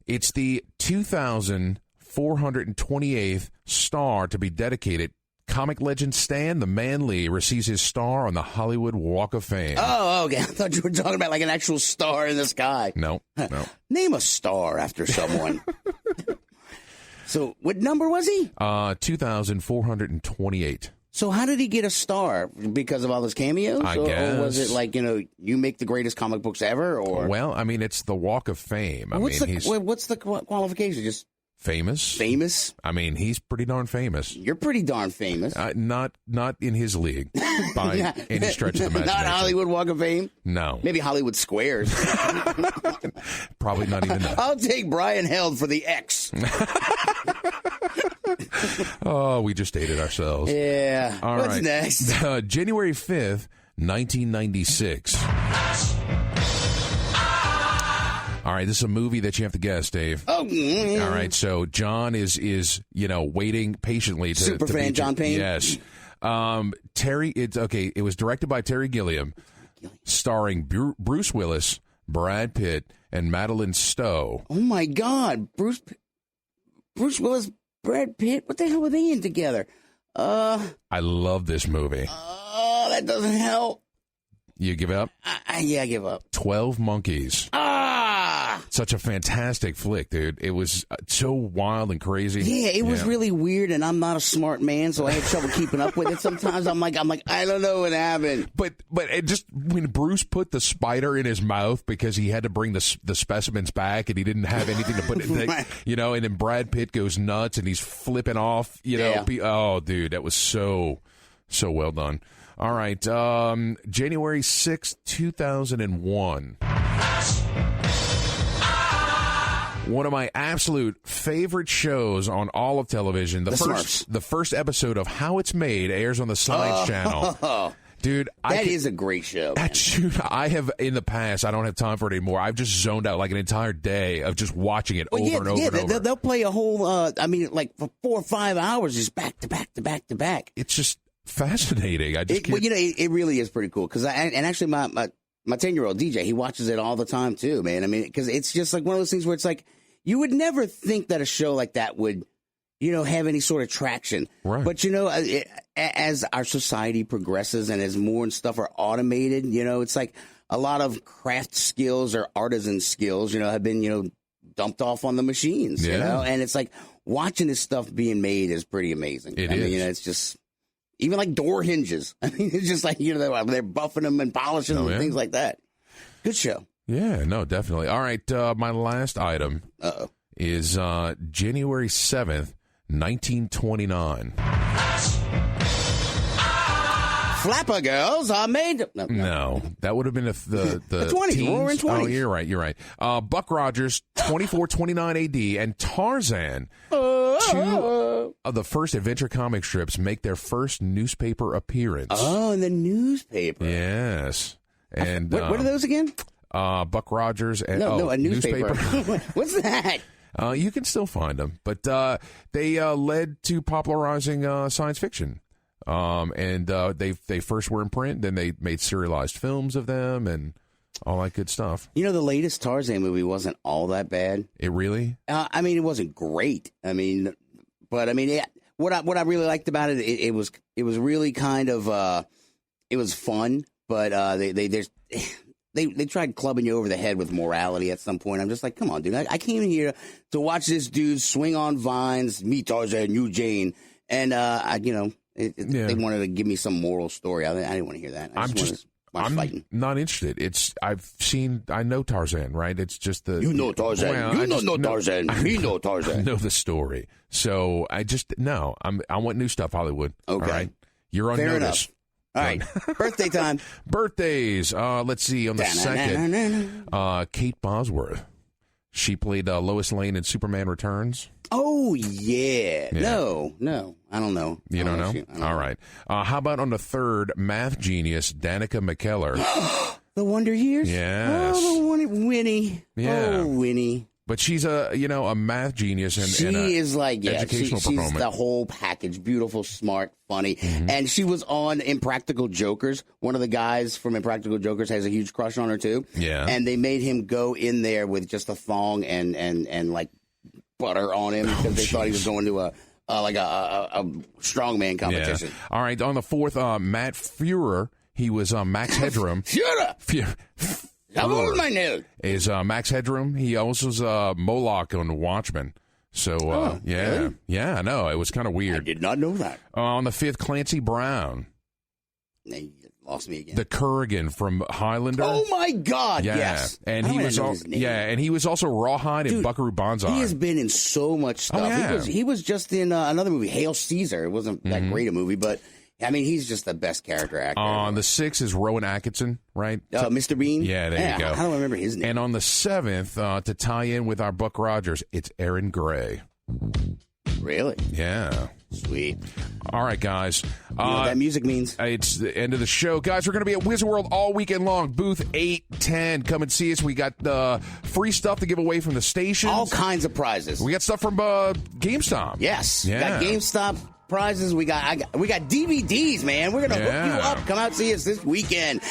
It's the 2,428th star to be dedicated. Comic legend Stan the Manly receives his star on the Hollywood Walk of Fame. Oh, okay. I thought you were talking about like an actual star in the sky. No. Name a star after someone. So, what number was he? 2,428. So, how did he get a star? Because of all his cameos? I guess. Or was it like, you make the greatest comic books ever? Or Well, I mean, it's the Walk of Fame. What's the qualification? Just famous. Famous? I mean, he's pretty darn famous. You're pretty darn famous. Not in his league by any stretch of the imagination. Not Hollywood Walk of Fame? No. Maybe Hollywood Squares. Probably not even that. I'll take Brian Held for the X. Oh, we just dated ourselves. Yeah. All What's right. next? January 5th, 1996. All right, this is a movie that you have to guess, Dave. Oh, all right. So John is waiting patiently to Superfan John Payne. Yes. Terry. It's okay. It was directed by Terry Gilliam, starring Bruce Willis, Brad Pitt, and Madeline Stowe. Oh my God, Bruce Willis, Brad Pitt. What the hell were they in together? I love this movie. Oh, that doesn't help. You give up? Yeah, I give up. 12 Monkeys. Such a fantastic flick, dude. It was so wild and crazy. Yeah, it was really weird, and I'm not a smart man, so I had trouble keeping up with it. Sometimes I'm like, I don't know what happened. But it just when Bruce put the spider in his mouth because he had to bring the specimens back and he didn't have anything to put in, Right. and then Brad Pitt goes nuts and he's flipping off, Oh, dude, that was so well done. All right, January 6th, 2001. One of my absolute favorite shows on all of television. The first episode of How It's Made airs on the Science Channel. Dude, that is a great show. I have in the past. I don't have time for it anymore. I've just zoned out like an entire day of just watching it over and over and over. They'll play a whole. Like for 4 or 5 hours, just back to back to back to back. It's just fascinating. It really is pretty cool because actually my 10-year-old DJ, he watches it all the time too, man. I mean, because it's just like one of those things where it's like you would never think that a show like that would, have any sort of traction. Right. But as our society progresses and as more and stuff are automated, it's like a lot of craft skills or artisan skills, have been, dumped off on the machines, and it's like watching this stuff being made is pretty amazing. I mean, it's just. Even like door hinges. I mean, it's just like, they're buffing them and polishing them and things like that. Good show. Yeah, no, definitely. All right, my last item is January 7th, 1929. Flapper girls are made... No, that would have been the 20s, roaring 20s. Oh, you're right. Buck Rogers, 2429 AD, and Tarzan, two of the first Adventure comic strips, make their first newspaper appearance. Oh, in the newspaper. Yes. And what are those again? Buck Rogers and a newspaper. What's that? You can still find them, but they led to popularizing science fiction. And they first were in print, then they made serialized films of them and all that good stuff. The latest Tarzan movie wasn't all that bad. It really? I mean, it wasn't great. I mean, but I mean, what I really liked about it, it was really kind of it was fun, but they tried clubbing you over the head with morality at some point. I'm just like, come on, dude. I came in here to watch this dude swing on vines, me Tarzan, you Jane, and they wanted to give me some moral story. I didn't want to hear that. I'm not interested. I know Tarzan, right? It's just the... You know Tarzan. Tarzan. We know Tarzan. I know the story. So I want new stuff, Hollywood. Okay. All right? You're on Fair notice. Enough. All right. Birthday time. Birthdays. Let's see. On the 2nd, Kate Bosworth. She played Lois Lane in Superman Returns. Oh, yeah. No. I don't know. You don't know? All right. How about on the 3rd, math genius Danica McKellar? The Wonder Years? Yes. Oh, Winnie. Yeah. Oh, Winnie. But she's a math genius and she is like educational she's proponent. The whole package. Beautiful, smart, funny, and she was on Impractical Jokers. One of the guys from Impractical Jokers has a huge crush on her too. Yeah, and they made him go in there with just a thong and like butter on him because they thought he was going to a strongman competition. Yeah. All right, on the 4th, Matt Fuhrer. He was Max Headroom. Fuhrer. How old my name? Is Max Headroom. He also was Moloch on Watchmen. So, really? Yeah, I know. It was kind of weird. I did not know that. On the 5th, Clancy Brown. You lost me again. The Kurgan from Highlander. Oh, my God, yes. And he was and he was also Rawhide in Buckaroo Banzai. He has been in so much stuff. Oh, yeah. He was just in another movie, Hail Caesar. It wasn't that great a movie, but... I mean, he's just the best character actor. On the 6th is Rowan Atkinson, right? Mr. Bean? Yeah, there you go. I don't remember his name. And on the 7th, to tie in with our Buck Rogers, it's Aaron Gray. Really? Yeah. Sweet. All right, guys. You know what that music means? It's the end of the show. Guys, we're going to be at Wizard World all weekend long. Booth 810. Come and see us. We got free stuff to give away from the station. All kinds of prizes. We got stuff from GameStop. Yes. Yeah. Got GameStop prizes. We got DVDs, man. We're gonna hook you up. Come out see us this weekend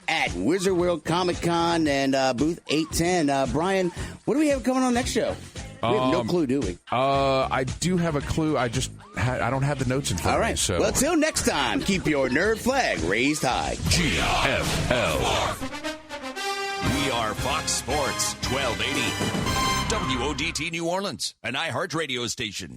at Wizard World Comic Con and booth 810. Brian, what do we have coming on next show? We have no clue, do we? I do have a clue. I don't have the notes in front of me. All right. So. Well, till next time, keep your nerd flag raised high. GFL. We are Fox Sports 1280. WODT New Orleans, an iHeart radio station.